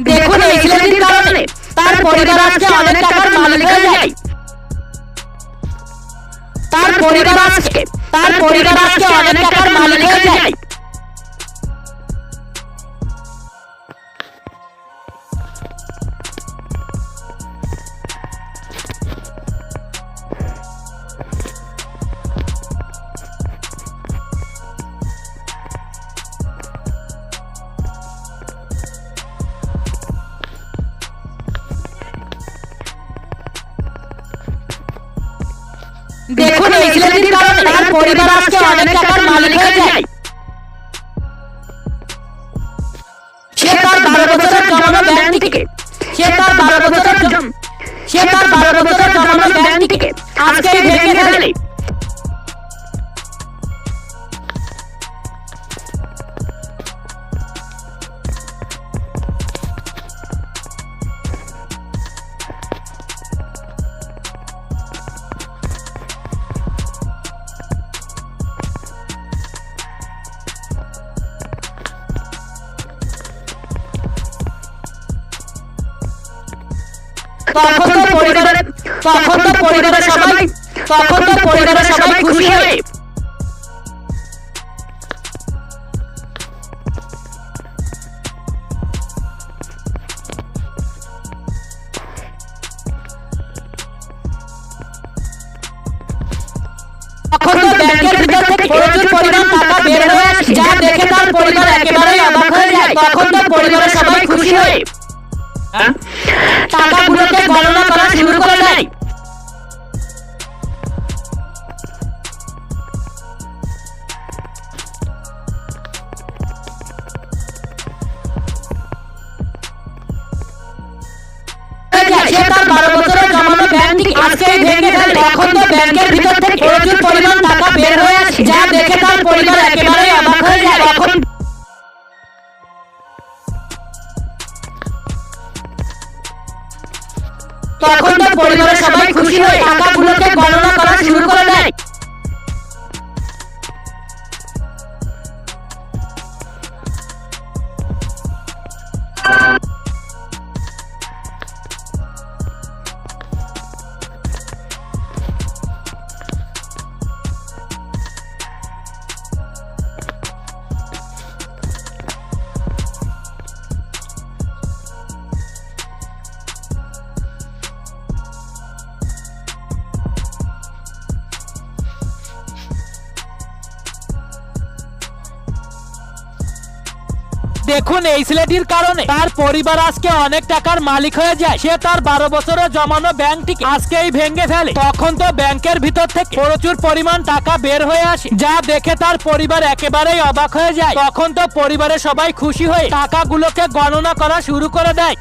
দেখুন এই ছেলেটির কারণে তার পরিবার আজকে অনেক টাকার মালিক হয়ে যায়। তার পরিবার আজকে অনেক টাকার মালিক হয়ে যায়। দেখুন এই ছেলেটির কারণে তার পরিবার আজকে অনেক টাকার মালিক হয়ে যায়। সে তার 12 বছরের জমানো ব্যাংক থেকে আজকে ভেঙে ফেলে। তখন তো পরিবারের সবাই খুশি হয়। তখন তো ব্যাংকের ভিতর থেকে প্রচুর পরিমাণ টাকা বের হয়ে আসে, যা দেখে তার পরিবার একেবারেই অবাক হয়ে যায়। তখন তো পরিবারের সবাই খুশি হয় টাকাগুলোকে গণনা করা শুরু করে দেয়। সে তার 12 বছরের জমানো ব্যাংক থেকে আজকে ভেঙে ফেলে। তখন তো ব্যাংকের ভিতর থেকে প্রচুর পরিমাণ টাকা বের হয়ে আসে, যা দেখে তার পরিবার একেবারেই অবাক হয়ে যায়। তখন তো পরিবারের সবাই খুশি হয়ে টাকাগুলোকে গণনা করা শুরু করে দেয়। দেখুন এই ছেলেটির কারণে তার পরিবার আজকে অনেক টাকার মালিক হয়ে যায়। সে তার 12 বছরের জমানো ব্যাংকটিকে আজকেই ভেঙে ফেলে। তখন তো ব্যাংকের ভিতর থেকে প্রচুর পরিমাণ টাকা বের হয়ে আসে, যা দেখে তার পরিবার একেবারেই অবাক হয়ে যায়। তখন তো পরিবারের সবাই খুশি হয়ে টাকাগুলোকে গণনা করা শুরু করে দেয়।